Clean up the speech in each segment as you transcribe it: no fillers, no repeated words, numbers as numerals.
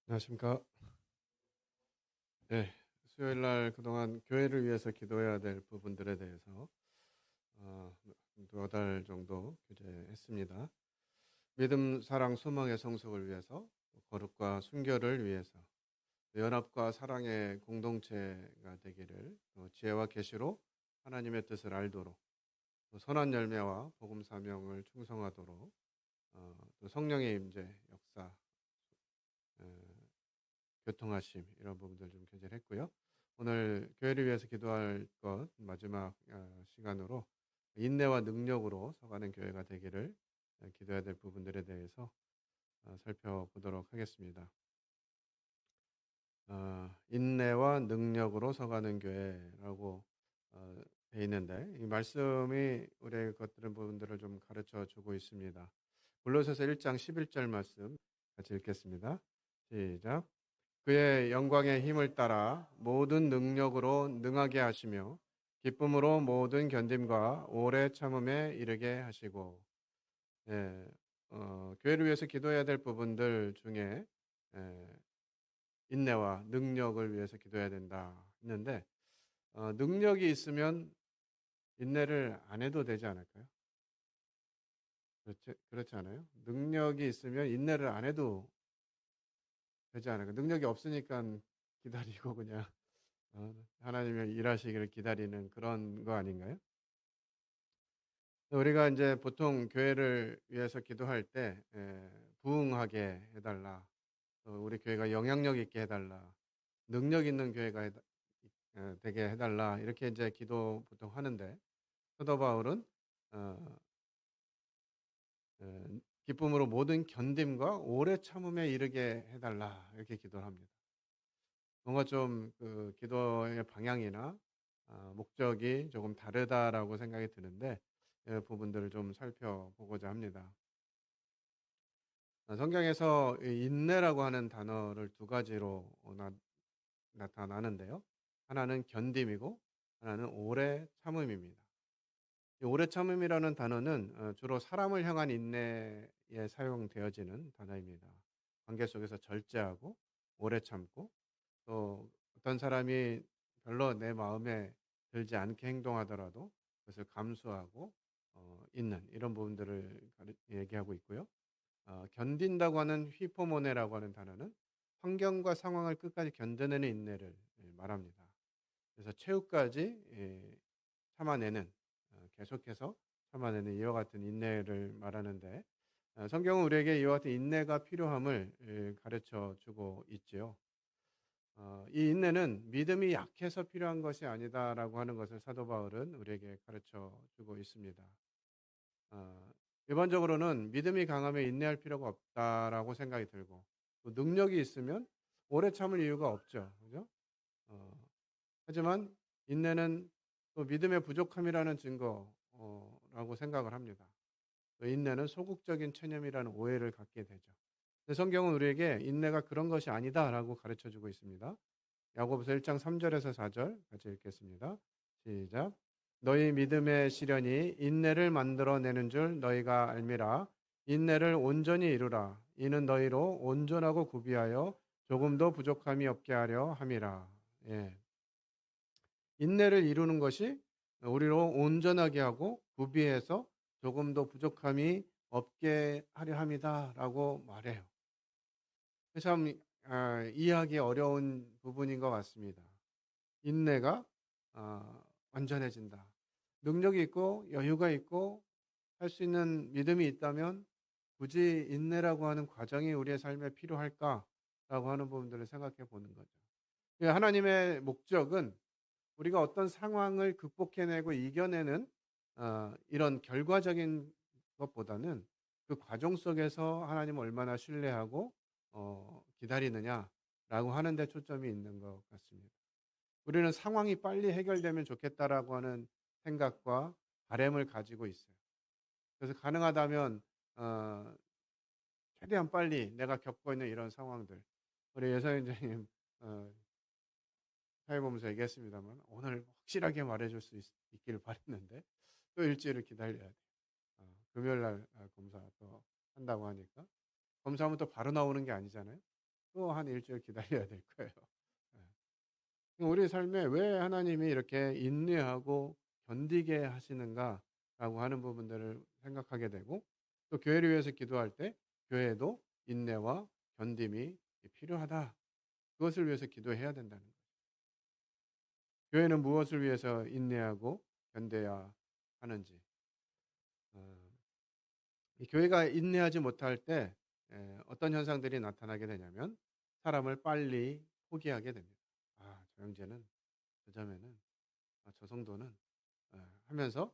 안녕하십니까. 네, 수요일 날 그동안 교회를 위해서 기도해야 될 부분들에 대해서 어, 2달 정도 교제했습니다. 믿음, 사랑, 소망의 성숙을 위해서, 또 거룩과 순결을 위해서, 또 연합과 사랑의 공동체가 되기를, 또 지혜와 계시로 하나님의 뜻을 알도록, 또 선한 열매와 복음 사명을 충성하도록, 또 성령의 임재, 역사, 어, 교통하심 이런 부분들 좀 교제를 했고요. 오늘 교회를 위해서 기도할 것 마지막 시간으로 인내와 능력으로 서가는 교회가 되기를 기도해야 될 부분들에 대해서 살펴보도록 하겠습니다. 인내와 능력으로 서가는 교회라고 돼 있는데 이 말씀이 우리의 것들은 부분들을 좀 가르쳐 주고 있습니다. 골로새서 1장 11절 말씀 같이 읽겠습니다. 시작. 그의 영광의 힘을 따라 모든 능력으로 능하게 하시며 기쁨으로 모든 견딤과 오래 참음에 이르게 하시고. 예, 교회를 위해서 기도해야 될 부분들 중에 예, 인내와 능력을 위해서 기도해야 된다 했는데 능력이 있으면 인내를 안 해도 되지 않을까요? 그렇지 않아요? 능력이 있으면 인내를 안 해도 되지 않을까요? 능력이 없으니까 기다리고 그냥 하나님의 일하시기를 기다리는 그런 거 아닌가요? 우리가 이제 보통 교회를 위해서 기도할 때 부흥하게 해달라, 우리 교회가 영향력 있게 해달라, 능력 있는 교회가 되게 해달라 이렇게 이제 기도 보통 하는데 사도 바울은 어, 기쁨으로 모든 견딤과 오래 참음에 이르게 해달라 이렇게 기도를 합니다. 뭔가 좀 그 기도의 방향이나 목적이 조금 다르다라고 생각이 드는데 이 부분들을 좀 살펴보고자 합니다. 성경에서 이 인내라고 하는 단어를 두 가지로 나타나는데요. 하나는 견딤이고 하나는 오래 참음입니다. 이 오래 참음이라는 단어는 주로 사람을 향한 인내에 사용되어지는 단어입니다. 관계 속에서 절제하고 오래 참고 또 어떤 사람이 별로 내 마음에 들지 않게 행동하더라도 그것을 감수하고 있는 이런 부분들을 얘기하고 있고요. 견딘다고 하는 휘포모네라고 하는 단어는 환경과 상황을 끝까지 견뎌내는 인내를 말합니다. 그래서 최후까지 참아내는 계속해서 참아내는 이와 같은 인내를 말하는데 성경은 우리에게 이와 같은 인내가 필요함을 가르쳐 주고 있지요. 이 인내는 믿음이 약해서 필요한 것이 아니다라고 하는 것을 사도 바울은 우리에게 가르쳐 주고 있습니다. 일반적으로는 믿음이 강하면 인내할 필요가 없다라고 생각이 들고 또 능력이 있으면 오래 참을 이유가 없죠. 그죠? 어, 하지만 인내는 또 믿음의 부족함이라는 증거라고 생각을 합니다. 또 인내는 소극적인 체념이라는 오해를 갖게 되죠. 근데 성경은 우리에게 인내가 그런 것이 아니다라고 가르쳐 주고 있습니다. 야고보서 1장 3절에서 4절 같이 읽겠습니다. 시작. 너희 믿음의 시련이 인내를 만들어내는 줄 너희가 알미라. 인내를 온전히 이루라. 이는 너희로 온전하고 구비하여 조금도 부족함이 없게 하려 함이라. 예. 인내를 이루는 것이 우리로 온전하게 하고 구비해서 조금도 부족함이 없게 하려 함이다라고 말해요. 참 이해하기 어려운 부분인 것 같습니다. 인내가 완전해진다. 능력이 있고 여유가 있고 할 수 있는 믿음이 있다면 굳이 인내라고 하는 과정이 우리의 삶에 필요할까라고 하는 부분들을 생각해 보는 거죠. 하나님의 목적은 우리가 어떤 상황을 극복해내고 이겨내는 이런 결과적인 것보다는 그 과정 속에서 하나님을 얼마나 신뢰하고 기다리느냐라고 하는 데 초점이 있는 것 같습니다. 우리는 상황이 빨리 해결되면 좋겠다라고 하는 생각과 바램을 가지고 있어요. 그래서 가능하다면 어, 최대한 빨리 내가 겪고 있는 이런 상황들 우리 예선님어 사회보면서 얘기했습니다만 오늘 확실하게 말해줄 수 있기를 바랬는데 또 일주일을 기다려야 돼요. 금요일 날 검사 또 한다고 하니까 검사하면 또 바로 나오는 게 아니잖아요. 또 한 일주일 기다려야 될 거예요. 예. 우리 삶에 왜 하나님이 이렇게 인내하고 견디게 하시는가라고 하는 부분들을 생각하게 되고, 또 교회를 위해서 기도할 때 교회도 인내와 견딤이 필요하다. 그것을 위해서 기도해야 된다는 거예요. 교회는 무엇을 위해서 인내하고 견뎌야 하는지. 어, 이 교회가 인내하지 못할 때 어떤 현상들이 나타나게 되냐면 사람을 빨리 포기하게 됩니다. 아, 저 형제는, 저 자매는, 저 성도는 하면서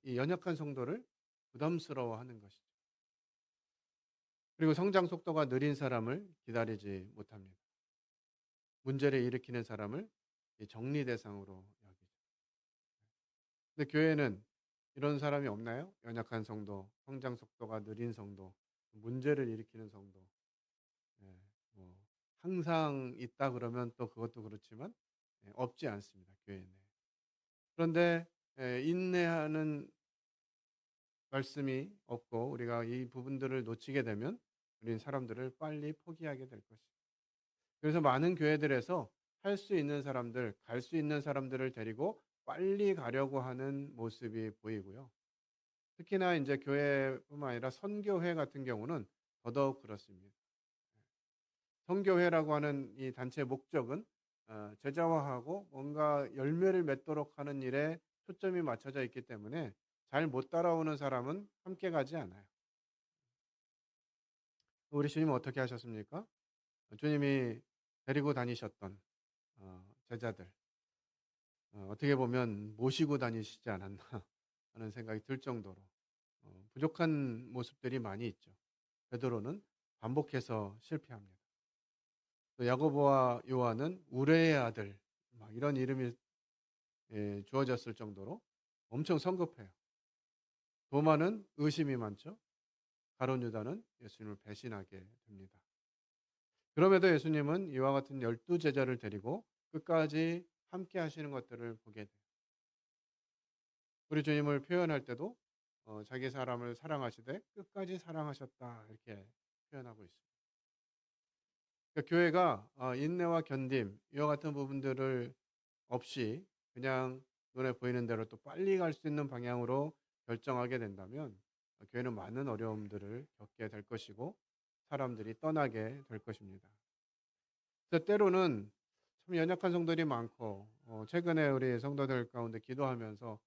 이 연약한 성도를 부담스러워하는 것이죠. 그리고 성장 속도가 느린 사람을 기다리지 못합니다. 문제를 일으키는 사람을 이 정리 대상으로 여기죠. 근데 교회는 이런 사람이 없나요? 연약한 성도, 성장 속도가 느린 성도, 문제를 일으키는 성도. 예, 뭐 항상 있다 그러면 또 그것도 그렇지만 없지 않습니다. 교회 내. 그런데 인내하는 말씀이 없고 우리가 이 부분들을 놓치게 되면 우리는 사람들을 빨리 포기하게 될 것이죠. 그래서 많은 교회들에서 할 수 있는 사람들, 갈 수 있는 사람들을 데리고 빨리 가려고 하는 모습이 보이고요. 특히나 이제 교회뿐만 아니라 선교회 같은 경우는 더더욱 그렇습니다. 선교회라고 하는 이 단체의 목적은 제자화하고 뭔가 열매를 맺도록 하는 일에 초점이 맞춰져 있기 때문에 잘 못 따라오는 사람은 함께 가지 않아요. 우리 주님은 어떻게 하셨습니까? 주님이 데리고 다니셨던 제자들, 어떻게 보면 모시고 다니시지 않았나 하는 생각이 들 정도로 부족한 모습들이 많이 있죠. 베드로는 반복해서 실패합니다. 또 야고보와 요한은 우레의 아들, 막 이런 이름이 주어졌을 정도로 엄청 성급해요. 도마는 의심이 많죠. 가룟 유다는 예수님을 배신하게 됩니다. 그럼에도 예수님은 이와 같은 12제자를 데리고 끝까지 함께 하시는 것들을 보게 돼요. 우리 주님을 표현할 때도 자기 사람을 사랑하시되 끝까지 사랑하셨다 이렇게 표현하고 있습니다. 그러니까 교회가 인내와 견딤 이와 같은 부분들을 없이 그냥 눈에 보이는 대로 또 빨리 갈 수 있는 방향으로 결정하게 된다면 교회는 많은 어려움들을 겪게 될 것이고 사람들이 떠나게 될 것입니다. 그래서 때로는 참 연약한 성도들이 많고 최근에 우리 성도들 가운데 기도하면서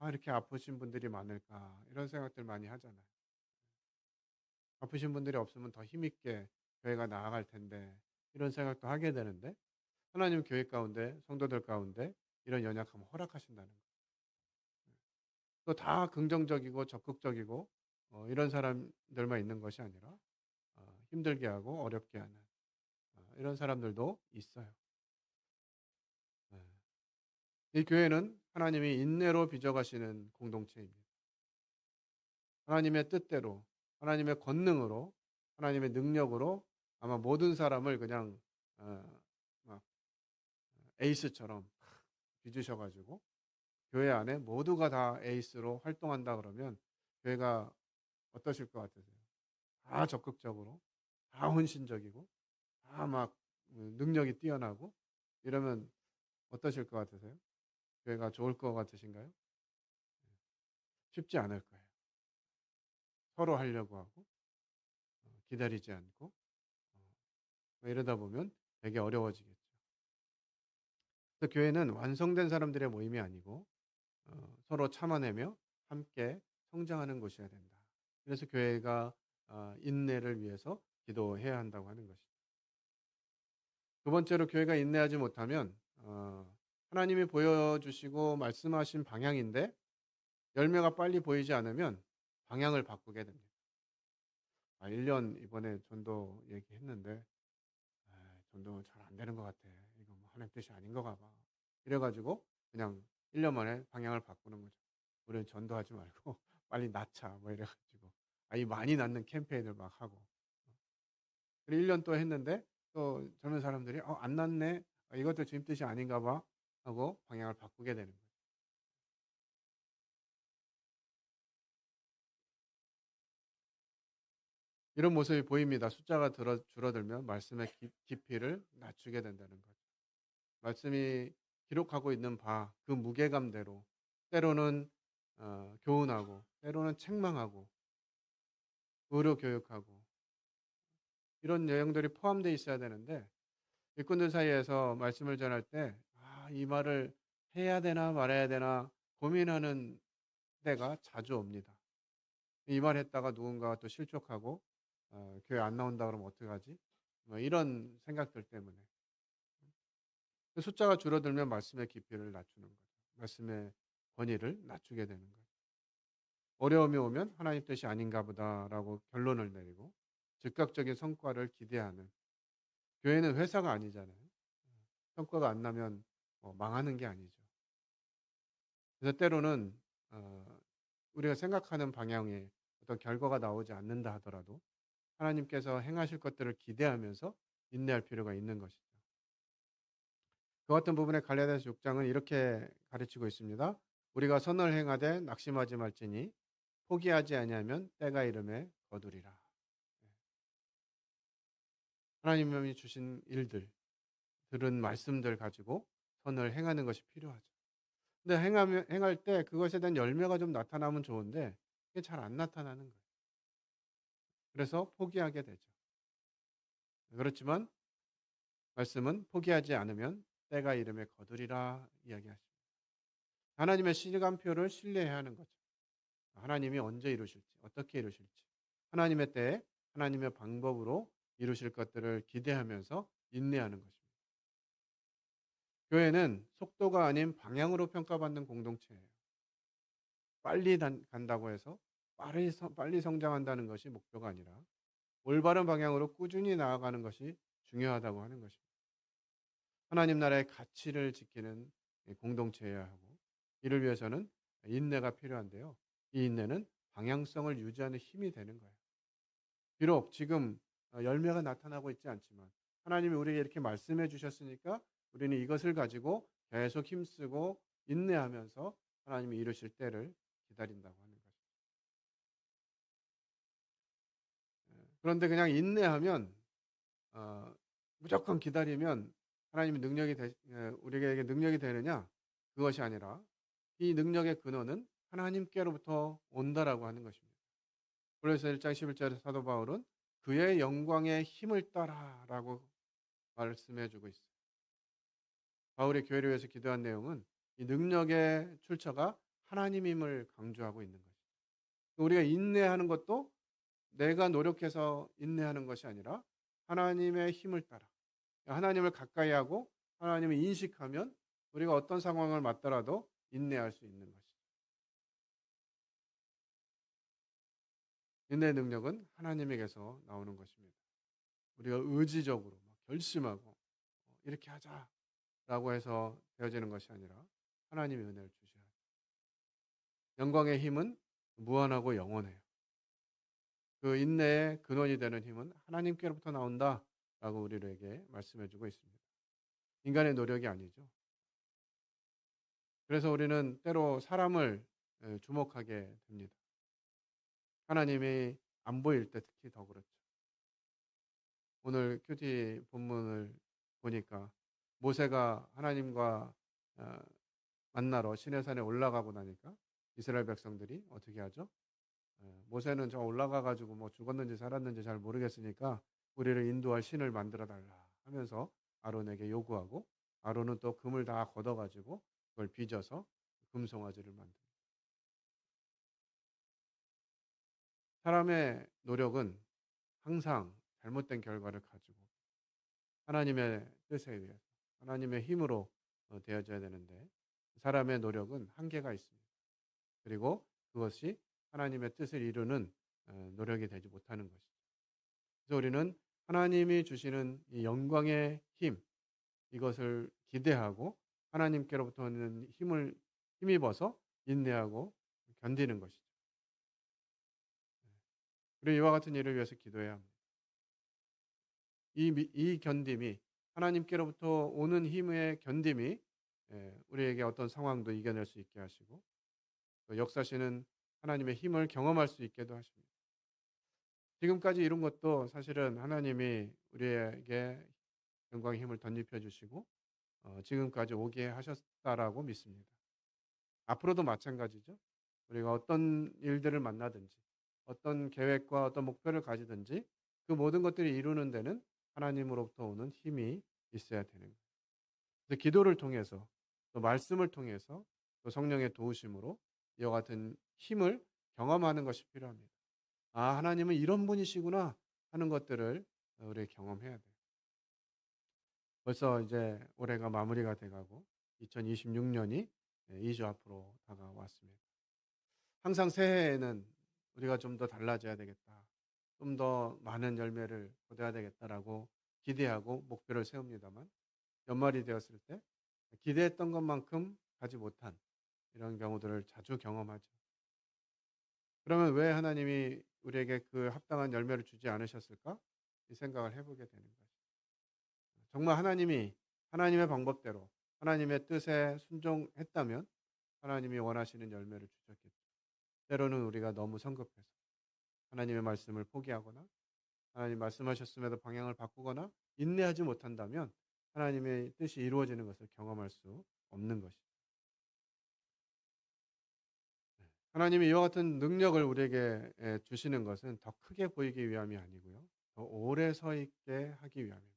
이렇게 아프신 분들이 많을까 이런 생각들 많이 하잖아요. 아프신 분들이 없으면 더 힘있게 교회가 나아갈 텐데 이런 생각도 하게 되는데 하나님 교회 가운데 성도들 가운데 이런 연약함을 허락하신다는 거예요. 또 다 긍정적이고 적극적이고 이런 사람들만 있는 것이 아니라 힘들게 하고 어렵게 하는 이런 사람들도 있어요. 네. 이 교회는 하나님이 인내로 빚어가시는 공동체입니다. 하나님의 뜻대로, 하나님의 권능으로, 하나님의 능력으로 아마 모든 사람을 그냥 막 에이스처럼 빚으셔가지고 교회 안에 모두가 다 에이스로 활동한다 그러면 교회가 어떠실 것 같으세요? 다 적극적으로, 다 헌신적이고, 다 막 능력이 뛰어나고 이러면 어떠실 것 같으세요? 교회가 좋을 것 같으신가요? 쉽지 않을 거예요. 서로 하려고 하고 기다리지 않고 이러다 보면 되게 어려워지겠죠. 그래서 교회는 완성된 사람들의 모임이 아니고 서로 참아내며 함께 성장하는 곳이어야 된다. 그래서 교회가 인내를 위해서 기도해야 한다고 하는 것이죠. 두 번째로 교회가 인내하지 못하면 하나님이 보여주시고 말씀하신 방향인데 열매가 빨리 보이지 않으면 방향을 바꾸게 됩니다. 1년 이번에 전도 얘기했는데 전도 잘 안 되는 것 같아. 이거 뭐 하나님 뜻이 아닌 것 같아. 이래가지고 그냥 1년 만에 방향을 바꾸는 거죠. 우리는 전도하지 말고 빨리 낳자 뭐 이래가지고 이 많이 낳는 캠페인을 막 하고 그리고 1년 또 했는데 또 젊은 사람들이 안 낳네. 이것도 주님 뜻이 아닌가 봐 하고 방향을 바꾸게 되는 거예요. 이런 모습이 보입니다. 숫자가 줄어들면 말씀의 깊이를 낮추게 된다는 거죠. 말씀이 기록하고 있는 바 그 무게감대로 때로는 교훈하고 때로는 책망하고 의료 교육하고 이런 내용들이 포함되어 있어야 되는데 일꾼들 사이에서 말씀을 전할 때 이 말을 해야 되나 말아야 되나 고민하는 때가 자주 옵니다. 이 말 했다가 누군가가 또 실족하고 교회 안 나온다 그러면 어떡하지? 뭐 이런 생각들 때문에 그 숫자가 줄어들면 말씀의 깊이를 낮추는 거죠. 말씀의 권위를 낮추게 되는 거죠. 어려움이 오면 하나님 뜻이 아닌가 보다라고 결론을 내리고 즉각적인 성과를 기대하는 교회는 회사가 아니잖아요. 성과가 안 나면 망하는 게 아니죠. 그래서 때로는 어, 우리가 생각하는 방향의 어떤 결과가 나오지 않는다 하더라도 하나님께서 행하실 것들을 기대하면서 인내할 필요가 있는 것이죠. 그 같은 부분에 갈라디아서 6장은 이렇게 가르치고 있습니다. 우리가 선을 행하되 낙심하지 말지니 포기하지 아니하면 때가 이름에 거두리라. 하나님이 주신 일들, 들은 말씀들 가지고 선을 행하는 것이 필요하죠. 근데 행할 때 그것에 대한 열매가 좀 나타나면 좋은데 그게 잘 안 나타나는 거예요. 그래서 포기하게 되죠. 그렇지만 말씀은 포기하지 않으면 때가 이름에 거두리라 이야기하십니다. 하나님의 시간표를 신뢰해야 하는 거죠. 하나님이 언제 이루실지, 어떻게 이루실지, 하나님의 때에 하나님의 방법으로 이루실 것들을 기대하면서 인내하는 것입니다. 교회는 속도가 아닌 방향으로 평가받는 공동체예요. 빨리 간다고 해서 빨리 성장한다는 것이 목표가 아니라 올바른 방향으로 꾸준히 나아가는 것이 중요하다고 하는 것입니다. 하나님 나라의 가치를 지키는 공동체여야 하고 이를 위해서는 인내가 필요한데요. 이 인내는 방향성을 유지하는 힘이 되는 거예요. 비록 지금 열매가 나타나고 있지 않지만 하나님이 우리에게 이렇게 말씀해 주셨으니까 우리는 이것을 가지고 계속 힘쓰고 인내하면서 하나님이 이루실 때를 기다린다고 하는 것이죠. 그런데 그냥 인내하면 무조건 기다리면 하나님이 우리에게 능력이 되느냐? 그것이 아니라 이 능력의 근원은 하나님께로부터 온다라고 하는 것입니다. 그래서 1장 11절에 사도 바울은 그의 영광의 힘을 따라라고 말씀해 주고 있어요. 바울이 교회를 위해서 기도한 내용은 이 능력의 출처가 하나님임을 강조하고 있는 것이죠. 우리가 인내하는 것도 내가 노력해서 인내하는 것이 아니라 하나님의 힘을 따라 하나님을 가까이 하고 하나님을 인식하면 우리가 어떤 상황을 맞더라도 인내할 수 있는 것이죠. 인내의 능력은 하나님에게서 나오는 것입니다. 우리가 의지적으로 결심하고 이렇게 하자라고 해서 되어지는 것이 아니라 하나님의 은혜를 주셔야 해요. 영광의 힘은 무한하고 영원해요. 그 인내의 근원이 되는 힘은 하나님께로부터 나온다라고 우리에게 말씀해 주고 있습니다. 인간의 노력이 아니죠. 그래서 우리는 때로 사람을 주목하게 됩니다. 하나님이 안 보일 때 특히 더 그렇죠. 오늘 큐티 본문을 보니까 모세가 하나님과 만나러 시내산에 올라가고 나니까 이스라엘 백성들이 어떻게 하죠? 모세는 저 올라가 가지고 뭐 죽었는지 살았는지 잘 모르겠으니까 우리를 인도할 신을 만들어 달라 하면서 아론에게 요구하고 아론은 또 금을 다 걷어 가지고 그걸 빚어서 금송아지를 만듭니다. 사람의 노력은 항상 잘못된 결과를 가지고 하나님의 뜻에 의해서 하나님의 힘으로 되어져야 되는데 사람의 노력은 한계가 있습니다. 그리고 그것이 하나님의 뜻을 이루는 노력이 되지 못하는 것이죠. 그래서 우리는 하나님이 주시는 이 영광의 힘 이것을 기대하고 하나님께로부터 오는 힘을 힘입어서 인내하고 견디는 것이죠. 그리고 이와 같은 일을 위해서 기도해야 합니다. 이 견딤이 하나님께로부터 오는 힘의 견딤이 우리에게 어떤 상황도 이겨낼 수 있게 하시고 또 역사시는 하나님의 힘을 경험할 수 있게도 하십니다. 지금까지 이룬 것도 사실은 하나님이 우리에게 영광의 힘을 덧입혀 주시고 지금까지 오게 하셨다라고 믿습니다. 앞으로도 마찬가지죠. 우리가 어떤 일들을 만나든지 어떤 계획과 어떤 목표를 가지든지 그 모든 것들이 이루는 데는 하나님으로부터 오는 힘이 있어야 되는 거예요. 그래서 기도를 통해서 또 말씀을 통해서 또 성령의 도우심으로 이와 같은 힘을 경험하는 것이 필요합니다. 아, 하나님은 이런 분이시구나 하는 것들을 우리 경험해야 돼요. 벌써 이제 올해가 마무리가 돼가고 2026년이 2주 앞으로 다가왔습니다. 항상 새해에는 우리가 좀 더 달라져야 되겠다. 좀 더 많은 열매를 거둬야 되겠다라고 기대하고 목표를 세웁니다만 연말이 되었을 때 기대했던 것만큼 가지 못한 이런 경우들을 자주 경험하죠. 그러면 왜 하나님이 우리에게 그 합당한 열매를 주지 않으셨을까? 이 생각을 해보게 되는 거죠. 정말 하나님이 하나님의 방법대로 하나님의 뜻에 순종했다면 하나님이 원하시는 열매를 주셨겠죠. 때로는 우리가 너무 성급해서 하나님의 말씀을 포기하거나 하나님 말씀하셨음에도 방향을 바꾸거나 인내하지 못한다면 하나님의 뜻이 이루어지는 것을 경험할 수 없는 것이죠. 하나님이 이와 같은 능력을 우리에게 주시는 것은 더 크게 보이기 위함이 아니고요. 더 오래 서 있게 하기 위함입니다.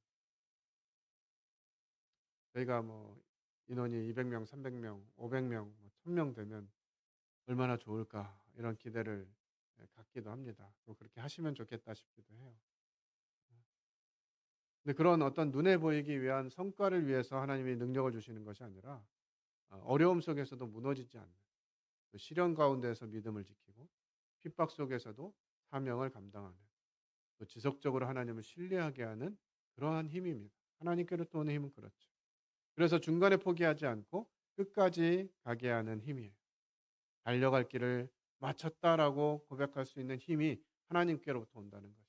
저희가 뭐 인원이 200명, 300명, 500명, 1000명 되면 얼마나 좋을까 이런 기대를 갖기도 합니다. 또 그렇게 하시면 좋겠다 싶기도 해요. 근데 그런 어떤 눈에 보이기 위한 성과를 위해서 하나님이 능력을 주시는 것이 아니라 어려움 속에서도 무너지지 않는 또 시련 가운데에서 믿음을 지키고 핍박 속에서도 사명을 감당하는 또 지속적으로 하나님을 신뢰하게 하는 그러한 힘입니다. 하나님께로부터 오는 힘은 그렇죠. 그래서 중간에 포기하지 않고 끝까지 가게 하는 힘이에요. 달려갈 길을 마쳤다라고 고백할 수 있는 힘이 하나님께로부터 온다는 것이죠.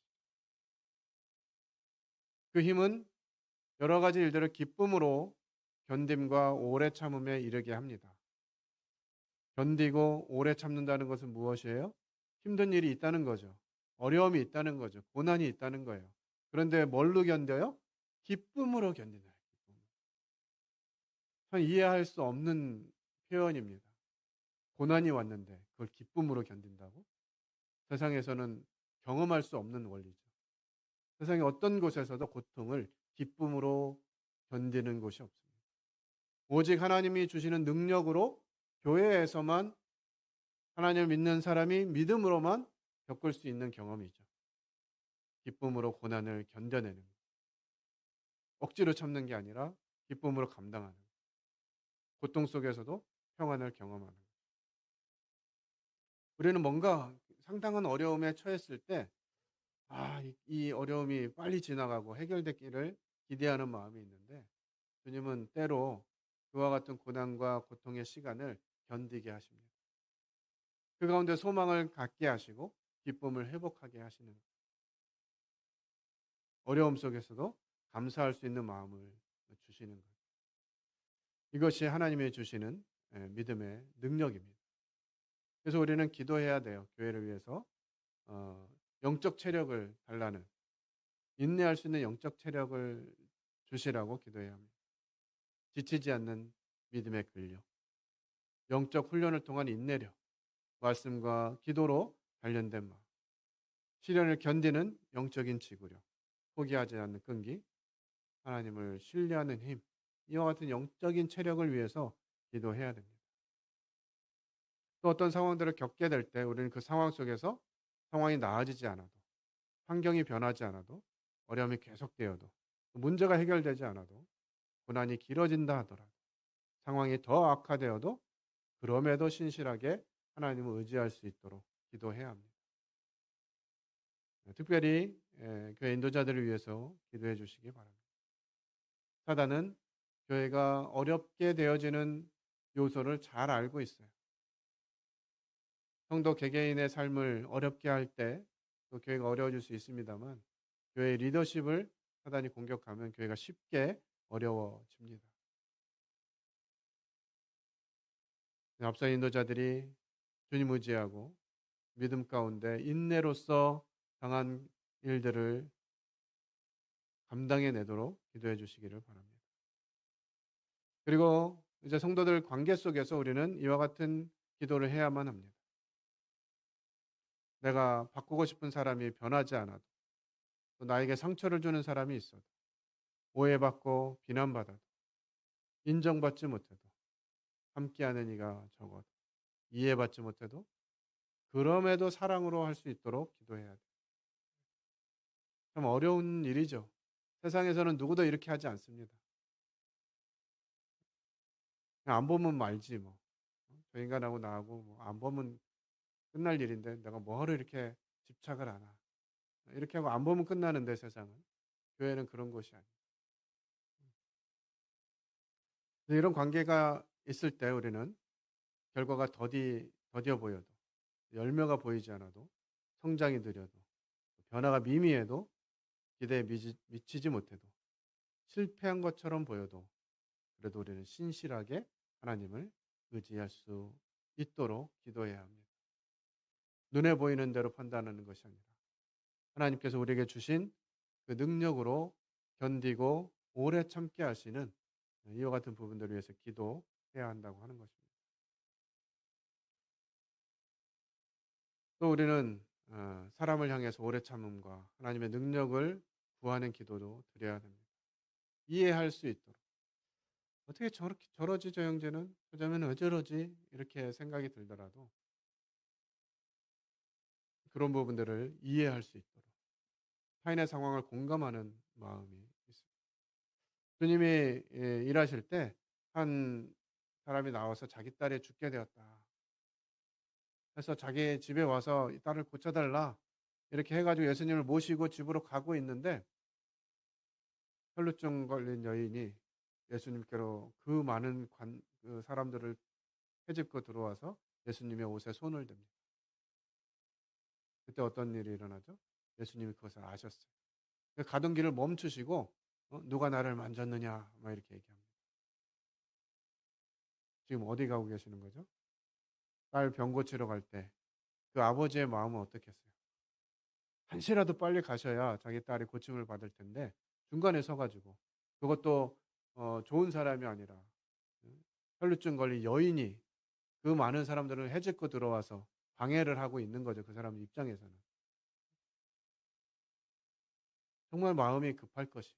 그 힘은 여러 가지 일들을 기쁨으로 견딤과 오래 참음에 이르게 합니다. 견디고 오래 참는다는 것은 무엇이에요? 힘든 일이 있다는 거죠. 어려움이 있다는 거죠. 고난이 있다는 거예요. 그런데 뭘로 견뎌요? 기쁨으로 견딘다. 참 이해할 수 없는 표현입니다. 고난이 왔는데 그걸 기쁨으로 견딘다고? 세상에서는 경험할 수 없는 원리죠. 세상의 어떤 곳에서도 고통을 기쁨으로 견디는 곳이 없습니다. 오직 하나님이 주시는 능력으로 교회에서만 하나님을 믿는 사람이 믿음으로만 겪을 수 있는 경험이죠. 기쁨으로 고난을 견뎌내는 것. 억지로 참는 게 아니라 기쁨으로 감당하는 것. 고통 속에서도 평안을 경험하는 것. 우리는 뭔가 상당한 어려움에 처했을 때 이 어려움이 빨리 지나가고 해결되기를 기대하는 마음이 있는데 주님은 때로 그와 같은 고난과 고통의 시간을 견디게 하십니다. 그 가운데 소망을 갖게 하시고 기쁨을 회복하게 하시는 것. 어려움 속에서도 감사할 수 있는 마음을 주시는 것. 이것이 하나님이 주시는 믿음의 능력입니다. 그래서 우리는 기도해야 돼요. 교회를 위해서 영적 체력을 달라는 인내할 수 있는 영적 체력을 주시라고 기도해야 합니다. 지치지 않는 믿음의 근력, 영적 훈련을 통한 인내력, 말씀과 기도로 단련된 마음, 시련을 견디는 영적인 지구력, 포기하지 않는 끈기, 하나님을 신뢰하는 힘, 이와 같은 영적인 체력을 위해서 기도해야 됩니다. 또 어떤 상황들을 겪게 될 때 우리는 그 상황 속에서 상황이 나아지지 않아도, 환경이 변하지 않아도, 어려움이 계속되어도, 문제가 해결되지 않아도, 고난이 길어진다 하더라도, 상황이 더 악화되어도 그럼에도 신실하게 하나님을 의지할 수 있도록 기도해야 합니다. 특별히 교회 인도자들을 위해서 기도해 주시기 바랍니다. 사단은 교회가 어렵게 되어지는 요소를 잘 알고 있어요. 성도 개개인의 삶을 어렵게 할 때 또 교회가 어려워질 수 있습니다만 교회의 리더십을 사단이 공격하면 교회가 쉽게 어려워집니다. 앞서 인도자들이 주님 의지하고 믿음 가운데 인내로써 당한 일들을 감당해 내도록 기도해 주시기를 바랍니다. 그리고 이제 성도들 관계 속에서 우리는 이와 같은 기도를 해야만 합니다. 내가 바꾸고 싶은 사람이 변하지 않아도, 또 나에게 상처를 주는 사람이 있어도, 오해받고 비난받아도, 인정받지 못해도, 함께하는 이가 적어도, 이해받지 못해도, 그럼에도 사랑으로 할 수 있도록 기도해야 돼요. 참 어려운 일이죠. 세상에서는 누구도 이렇게 하지 않습니다. 그냥 안 보면 말지 뭐. 저 인간하고 나하고 뭐 안 보면 끝날 일인데 내가 뭐하러 이렇게 집착을 하나. 이렇게 하고 안 보면 끝나는데 세상은. 교회는 그런 곳이 아니에요. 이런 관계가 있을 때 우리는 결과가 더디어 보여도, 열매가 보이지 않아도, 성장이 느려도, 변화가 미미해도, 기대에 미치지 못해도, 실패한 것처럼 보여도, 그래도 우리는 신실하게 하나님을 의지할 수 있도록 기도해야 합니다. 눈에 보이는 대로 판단하는 것이 아니라 하나님께서 우리에게 주신 그 능력으로 견디고 오래 참게 하시는 이와 같은 부분들을 위해서 기도해야 한다고 하는 것입니다. 또 우리는 사람을 향해서 오래 참음과 하나님의 능력을 구하는 기도도 드려야 됩니다. 이해할 수 있도록. 어떻게 저러지 저 형제는? 어쩌면 왜 저러지? 이렇게 생각이 들더라도 그런 부분들을 이해할 수 있도록 타인의 상황을 공감하는 마음이 있습니다. 주님이 일하실 때 한 사람이 나와서 자기 딸이 죽게 되었다. 그래서 자기 집에 와서 이 딸을 고쳐달라. 이렇게 해가지고 예수님을 모시고 집으로 가고 있는데 혈루증 걸린 여인이 예수님께로 그 많은 그 사람들을 헤집고 들어와서 예수님의 옷에 손을 댑니다. 그때 어떤 일이 일어나죠? 예수님이 그것을 아셨어요. 가던 길을 멈추시고 누가 나를 만졌느냐 막 이렇게 얘기합니다. 지금 어디 가고 계시는 거죠? 딸 병 고치러 갈 때 그 아버지의 마음은 어떻겠어요? 한시라도 빨리 가셔야 자기 딸이 고침을 받을 텐데 중간에 서가지고 그것도 좋은 사람이 아니라 혈루증 걸린 여인이 그 많은 사람들을 해집고 들어와서 방해를 하고 있는 거죠. 그 사람 입장에서는. 정말 마음이 급할 것이.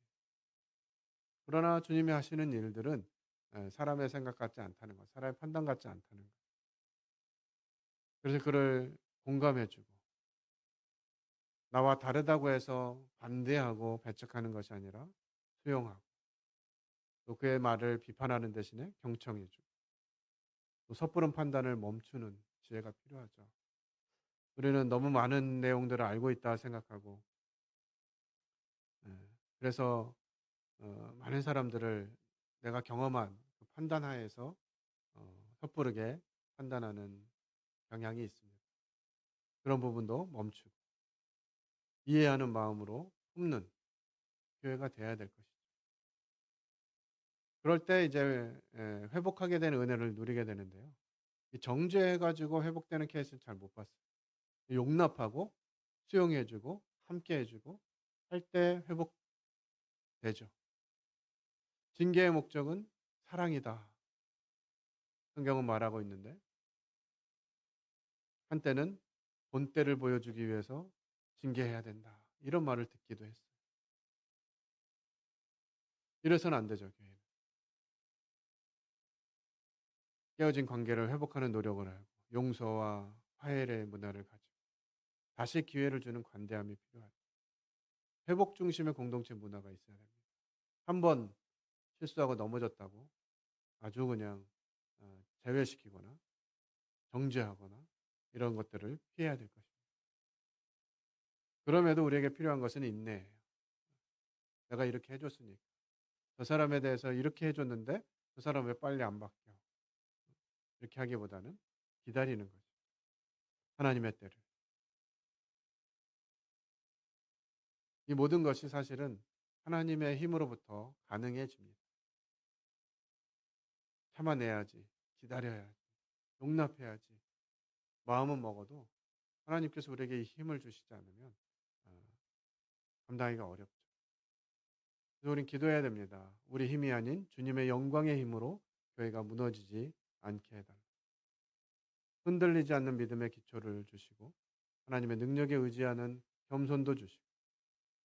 그러나 주님이 하시는 일들은 사람의 생각 같지 않다는 것, 사람의 판단 같지 않다는 것. 그래서 그를 공감해주고 나와 다르다고 해서 반대하고 배척하는 것이 아니라 수용하고 또 그의 말을 비판하는 대신에 경청해주고 또 섣부른 판단을 멈추는 지혜가 필요하죠. 우리는 너무 많은 내용들을 알고 있다 생각하고 예, 그래서 많은 사람들을 내가 경험한 그 판단하에서 섣부르게 판단하는 경향이 있습니다. 그런 부분도 멈추고 이해하는 마음으로 품는 교회가 돼야 될 것이죠. 그럴 때 이제 회복하게 되는 은혜를 누리게 되는데요. 이 정죄해가지고 회복되는 케이스는 잘 못 봤어요. 용납하고 수용해주고 함께해주고 할 때 회복되죠. 징계의 목적은 사랑이다. 성경은 말하고 있는데 한때는 본때를 보여주기 위해서 징계해야 된다. 이런 말을 듣기도 했어요. 이래서는 안 되죠, 교회는. 깨어진 관계를 회복하는 노력을 하고 용서와 화해의 문화를 가지고 다시 기회를 주는 관대함이 필요하다. 회복 중심의 공동체 문화가 있어야 됩니다. 한 번 실수하고 넘어졌다고 아주 그냥 제외시키거나 정죄하거나 이런 것들을 피해야 될 것입니다. 그럼에도 우리에게 필요한 것은 인내예요. 내가 이렇게 해줬으니까. 저 사람에 대해서 이렇게 해줬는데 저 사람 왜 빨리 안 바뀌어? 이렇게 하기보다는 기다리는 거죠. 하나님의 때를. 이 모든 것이 사실은 하나님의 힘으로부터 가능해집니다. 참아내야지. 기다려야지. 용납해야지. 마음은 먹어도 하나님께서 우리에게 이 힘을 주시지 않으면 감당하기가 어렵죠. 그래서 우린 기도해야 됩니다. 우리 힘이 아닌 주님의 영광의 힘으로 교회가 무너지지 않게 해달라. 흔들리지 않는 믿음의 기초를 주시고 하나님의 능력에 의지하는 겸손도 주시고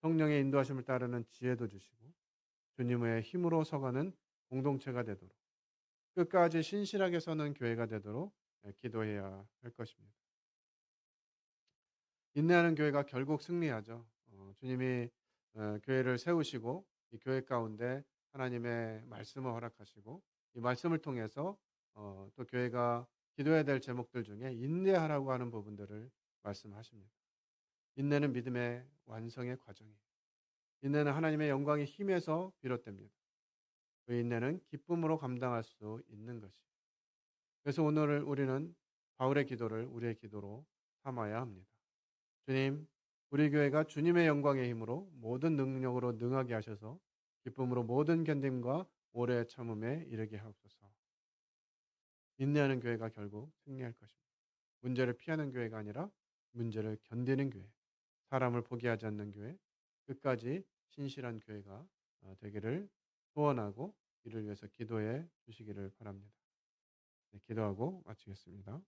성령의 인도하심을 따르는 지혜도 주시고 주님의 힘으로 서가는 공동체가 되도록 끝까지 신실하게 서는 교회가 되도록 기도해야 할 것입니다. 인내하는 교회가 결국 승리하죠. 주님이 교회를 세우시고 이 교회 가운데 하나님의 말씀을 허락하시고 이 말씀을 통해서 또 교회가 기도해야 될 제목들 중에 인내하라고 하는 부분들을 말씀하십니다. 인내는 믿음의 완성의 과정이에요. 인내는 하나님의 영광의 힘에서 비롯됩니다. 그 인내는 기쁨으로 감당할 수 있는 것이. 그래서 오늘 우리는 바울의 기도를 우리의 기도로 삼아야 합니다. 주님, 우리 교회가 주님의 영광의 힘으로 모든 능력으로 능하게 하셔서 기쁨으로 모든 견딤과 오래 참음에 이르게 하옵소서. 인내하는 교회가 결국 승리할 것입니다. 문제를 피하는 교회가 아니라 문제를 견디는 교회, 사람을 포기하지 않는 교회, 끝까지 신실한 교회가 되기를 소원하고 이를 위해서 기도해 주시기를 바랍니다. 네, 기도하고 마치겠습니다.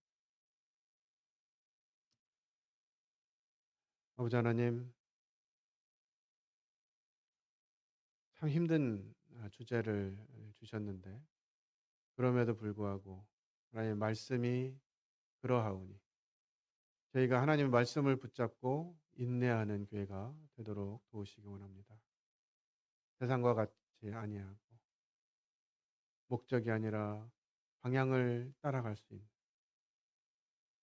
아버지 하나님, 참 힘든 주제를 주셨는데 그럼에도 불구하고 하나님의 말씀이 그러하오니 저희가 하나님의 말씀을 붙잡고 인내하는 교회가 되도록 도우시기 원합니다. 세상과 같이 아니하고 목적이 아니라 방향을 따라갈 수 있는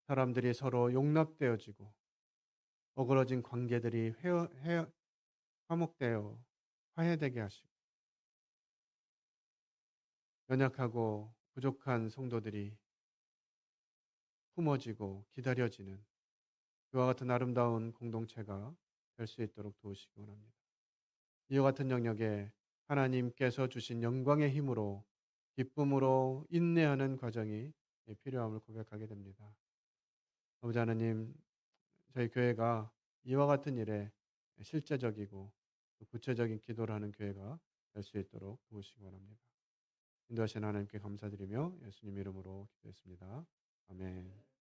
사람들이 서로 용납되어지고 어그러진 관계들이 화목되어 화해되게 하시고 연약하고 부족한 성도들이 품어지고 기다려지는 그와 같은 아름다운 공동체가 될 수 있도록 도우시기 원합니다. 이와 같은 영역에 하나님께서 주신 영광의 힘으로 기쁨으로 인내하는 과정이 필요함을 고백하게 됩니다. 아버지 하나님, 저희 교회가 이와 같은 일에 실제적이고 구체적인 기도를 하는 교회가 될 수 있도록 도우시기 원합니다. 인도하신 하나님께 감사드리며 예수님 이름으로 기도했습니다. 아멘.